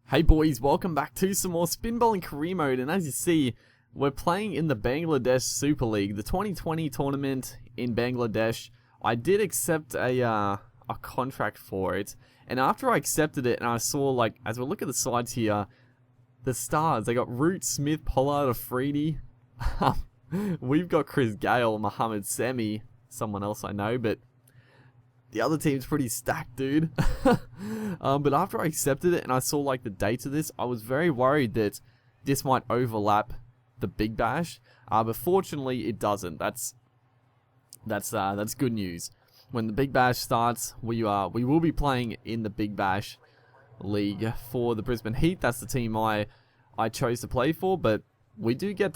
Hey boys, welcome back to some more spin bowling career mode, and as you see, we're playing in the Bangladesh Super League, the 2020 tournament in Bangladesh. I did accept a contract for it, and after I accepted it and I saw, like, as we look at the sides here, the stars, they got Root, Smith, Pollard, Afridi. We've got Chris Gale, Mohammed Semi, someone else I know, but the other team's pretty stacked, dude. But after I accepted it and I saw like the dates of this, I was very worried that this might overlap the Big Bash. But fortunately, it doesn't. That's good news. When the Big Bash starts, we will be playing in the Big Bash League for the Brisbane Heat. That's the team I chose to play for. But we do get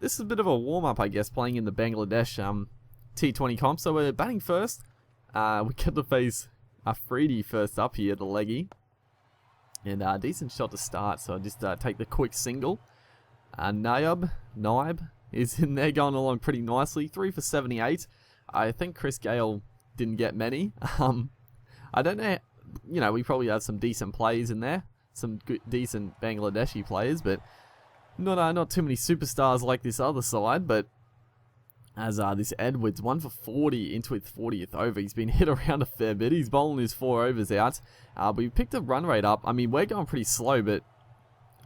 this is a bit of a warm up, I guess, playing in the Bangladesh T20 comp. So we're batting first. We get to face Afridi first up here, the leggy. And a decent shot to start, so I just take the quick single. Naib is in there going along pretty nicely. 3 for 78. I think Chris Gale didn't get many. I don't know, we probably have some decent players in there. Some good, decent Bangladeshi players, but not too many superstars like this other side, but as this Edwards, 1 for 40 into his 40th over. He's been hit around a fair bit. He's bowling his 4 overs out. But we picked the run rate up. I mean, we're going pretty slow, but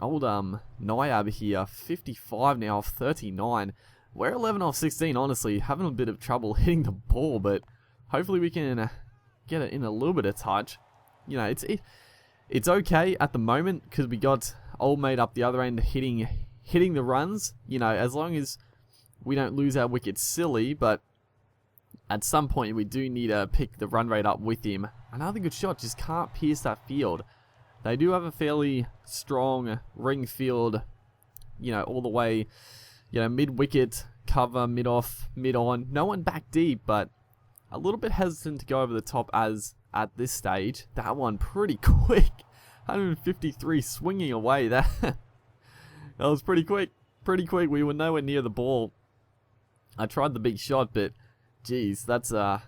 old Naib here, 55 now off 39. We're 11 off 16, honestly. Having a bit of trouble hitting the ball, but hopefully we can get it in a little bit of touch. It's okay at the moment because we got old mate up the other end hitting the runs. As long as we don't lose our wickets silly, but at some point we do need to pick the run rate up with him. Another good shot, just can't pierce that field. They do have a fairly strong ring field, all the way, mid-wicket, cover, mid-off, mid-on. No one back deep, but a little bit hesitant to go over the top as at this stage. That one pretty quick. 153 swinging away. That was pretty quick. We were nowhere near the ball. I tried the big shot, but geez, that's a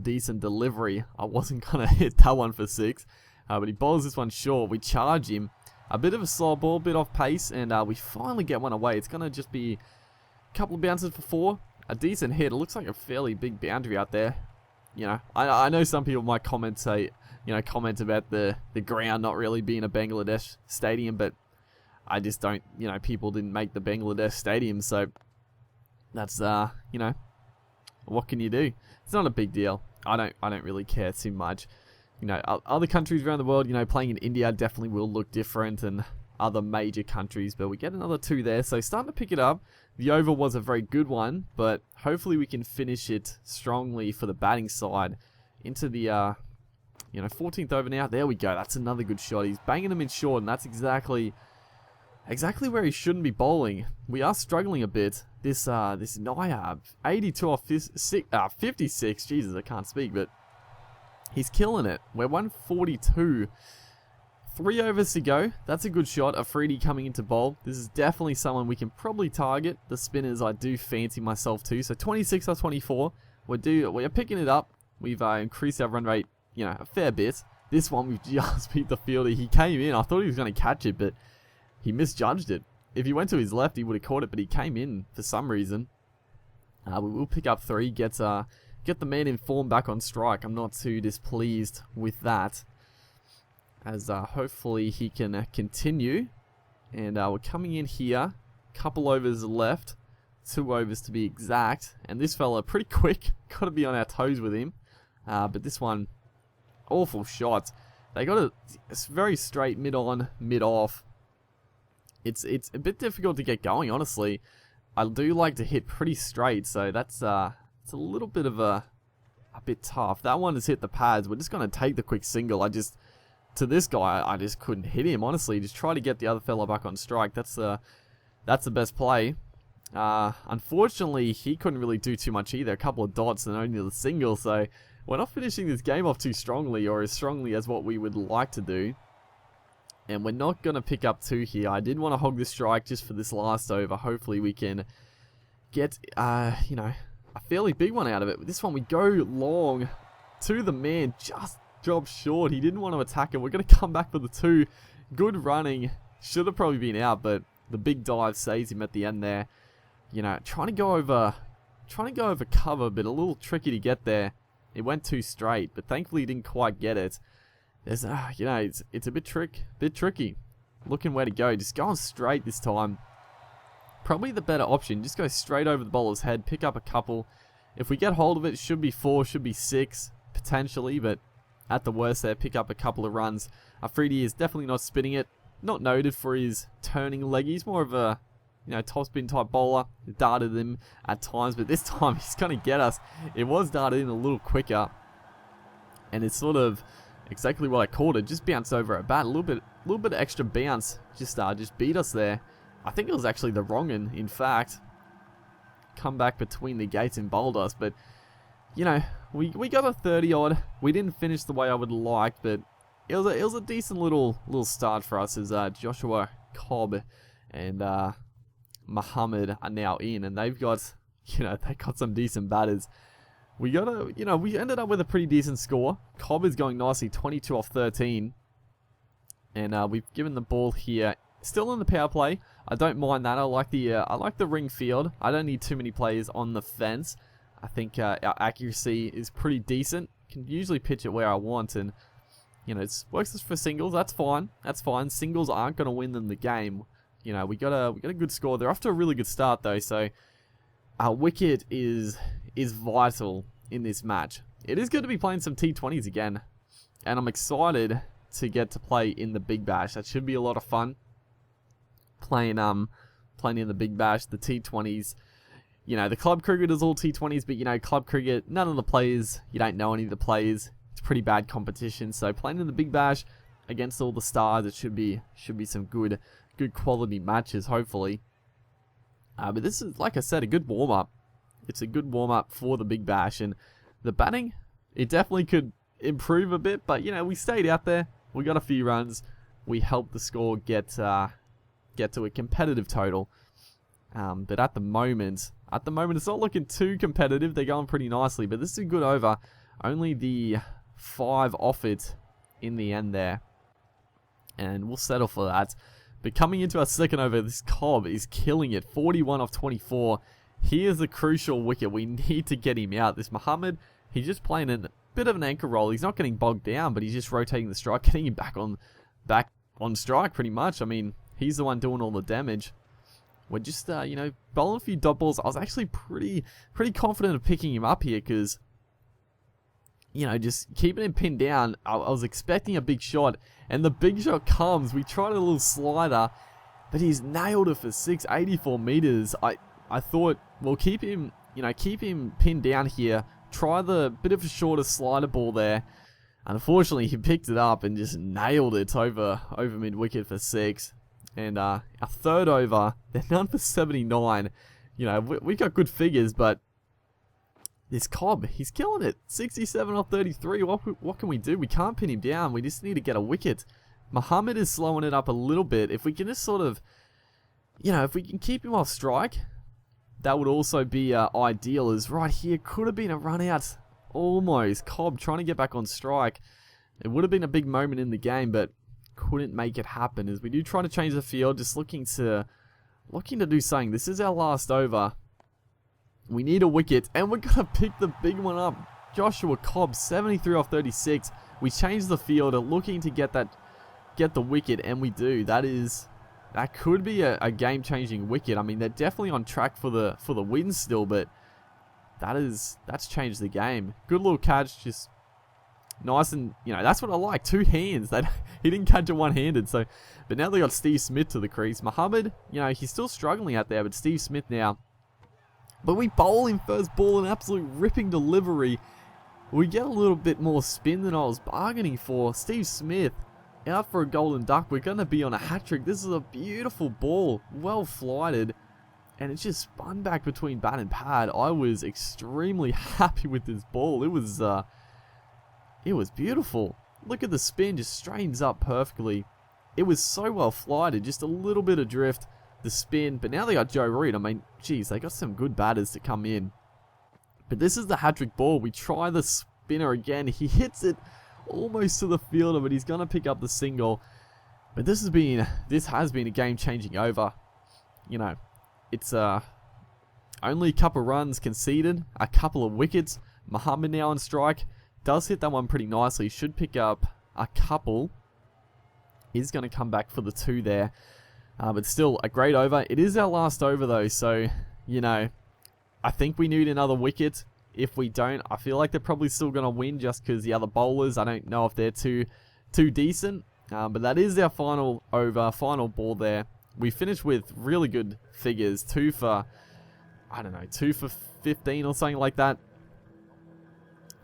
decent delivery. I wasn't gonna hit that one for 6, but he bowls this one short. We charge him, a bit of a slow ball, bit off pace, and we finally get one away. It's gonna just be a couple of bounces for 4, a decent hit. It looks like a fairly big boundary out there. I know some people might comment about the ground not really being a Bangladesh stadium, but I just don't. People didn't make the Bangladesh stadium, so that's what can you do? It's not a big deal. I don't really care too much. Other countries around the world, playing in India definitely will look different, and other major countries, but we get another 2 there, so starting to pick it up. The over was a very good one, but hopefully we can finish it strongly for the batting side into the 14th over now. There we go. That's another good shot. He's banging them in short, and that's exactly where he shouldn't be bowling. We are struggling a bit. This Naib, 82 off 56. Jesus, I can't speak, but he's killing it. We're 142. 3 overs to go. That's a good shot. Afridi coming into bowl. This is definitely someone we can probably target. The spinners I do fancy myself too. So 26 off 24. We are picking it up. We've increased our run rate, a fair bit. This one we've just beat the fielder. He came in. I thought he was going to catch it, but he misjudged it. If he went to his left, he would have caught it, but he came in for some reason. We will pick up 3, get the man in form back on strike. I'm not too displeased with that, as hopefully he can continue. And we're coming in here, couple overs left, 2 overs to be exact. And this fella pretty quick, got to be on our toes with him. But this one, awful shot. They got it's very straight, mid on, mid off. It's a bit difficult to get going, honestly. I do like to hit pretty straight, so it's a little bit of a bit tough. That one has hit the pads. We're just going to take the quick single. To this guy, I just couldn't hit him, honestly. Just try to get the other fella back on strike. That's the best play. Unfortunately, he couldn't really do too much either. A couple of dots and only the single, so we're not finishing this game off too strongly, or as strongly as what we would like to do. And we're not going to pick up 2 here. I did want to hog this strike just for this last over. Hopefully we can get, a fairly big one out of it. With this one, we go long to the man. Just dropped short. He didn't want to attack it. We're going to come back for the 2. Good running. Should have probably been out, but the big dive saves him at the end there. You know, trying to go over cover, but a little tricky to get there. It went too straight, but thankfully he didn't quite get it. There's, you know, it's a bit tricky. Looking where to go, just going straight this time. Probably the better option. Just go straight over the bowler's head, pick up a couple. If we get hold of it, should be 4, should be 6 potentially, but at the worst there, pick up a couple of runs. Afridi is definitely not spinning it. Not noted for his turning leg. He's more of a, you know, top spin type bowler. Darted him at times, but this time he's going to get us. It was darted in a little quicker, and it's sort of exactly what I called it. Just bounced over a bat, a little bit of extra bounce. Just beat us there. I think it was actually the wrong one, in fact. Come back between the gates and bowled us, but you know, we got a 30 odd. We didn't finish the way I would like, but it was a decent little start for us as Joshua Cobb and Muhammad are now in, and they've got, you know, they got some decent batters. We ended up with a pretty decent score. Cobb is going nicely, 22 off 13, and we've given the ball here. Still in the power play. I don't mind that. I like the ring field. I don't need too many players on the fence. I think our accuracy is pretty decent. Can usually pitch it where I want, and you know, it works for singles. That's fine. That's fine. Singles aren't going to win them the game. You know, we got a good score. They're off to a really good start though. So our wicket is vital in this match. It is good to be playing some T20s again, and I'm excited to get to play in the Big Bash. That should be a lot of fun. Playing in the Big Bash, the T20s. You know, the club cricket is all T20s, but you know, club cricket, none of the players, you don't know any of the players. It's pretty bad competition. So playing in the Big Bash against all the stars, it should be some good quality matches, hopefully. But this is, like I said, a good warm up. It's a good warm up for the Big Bash, and the batting, it definitely could improve a bit. But you know, we stayed out there. We got a few runs. We helped the score get to a competitive total. But at the moment, it's not looking too competitive. They're going pretty nicely, but this is a good over. Only the 5 off it in the end there, and we'll settle for that. But coming into our second over, this Cobb is killing it. 41 off 24. He is the crucial wicket. We need to get him out. This Muhammad, he's just playing a bit of an anchor role. He's not getting bogged down, but he's just rotating the strike, getting him back on strike pretty much. I mean, he's the one doing all the damage. We're just, you know, bowling a few dot balls. I was actually pretty confident of picking him up here because, you know, just keeping him pinned down. I was expecting a big shot, and the big shot comes. We tried a little slider, but he's nailed it for 684 meters. I thought, well, keep him pinned down here. Try the bit of a shorter slider ball there. Unfortunately, he picked it up and just nailed it over mid wicket for 6. And our third over, they're done for 79. You know, we got good figures, but this Cobb, he's killing it. 67 off 33. What can we do? We can't pin him down. We just need to get a wicket. Muhammad is slowing it up a little bit. If we can just sort of, you know, if we can keep him off strike, that would also be ideal. As right here could have been a run out. Almost. Cobb trying to get back on strike. It would have been a big moment in the game, but couldn't make it happen. As we do try to change the field, just looking to do something. This is our last over. We need a wicket, and we're gonna pick the big one up. Joshua Cobb, 73 off 36. We changed the field, looking to get the wicket, and we do. That could be a game-changing wicket. I mean, they're definitely on track for the win still, but that's changed the game. Good little catch, just nice, and you know, that's what I like. 2 hands. He didn't catch it one-handed. So, but now they got Steve Smith to the crease. Muhammad, you know, he's still struggling out there, but Steve Smith now. But we bowl him first ball, an absolute ripping delivery. We get a little bit more spin than I was bargaining for. Steve Smith out for a golden duck. We're going to be on a hat-trick. This is a beautiful ball, well flighted, and it's just spun back between bat and pad. I was extremely happy with this ball. It was beautiful. Look at the spin, just straightens up perfectly. It was so well flighted, just a little bit of drift, the spin. But now they got Joe Reed. I mean, geez, they got some good batters to come in. But this is the hat-trick ball. We try the spinner again. He hits it almost to the fielder, but he's going to pick up the single. But this has been a game-changing over. You know, it's only a couple runs conceded, a couple of wickets. Muhammad now on strike. Does hit that one pretty nicely. Should pick up a couple. Is going to come back for the 2 there. But still, a great over. It is our last over, though. So, you know, I think we need another wicket. If we don't, I feel like they're probably still going to win just because the other bowlers, I don't know if they're too decent. But that is our final over, final ball there. We finished with really good figures. 2 for, I don't know, 2 for 15 or something like that.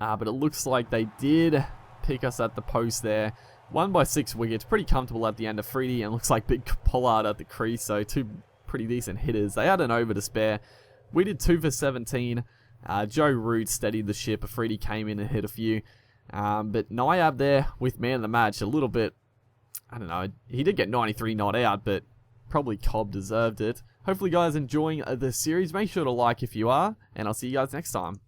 But it looks like they did pick us at the post there. 1 by 6 wickets. Pretty comfortable at the end of Freedy. And looks like Big Pollard at the crease. So 2 pretty decent hitters. They had an over to spare. We did 2 for 17. Joe Root steadied the ship. Freedy came in and hit a few. But Nayaab there with man of the match. A little bit, I don't know. He did get 93 not out. But probably Cobb deserved it. Hopefully you guys enjoying the series. Make sure to like if you are. And I'll see you guys next time.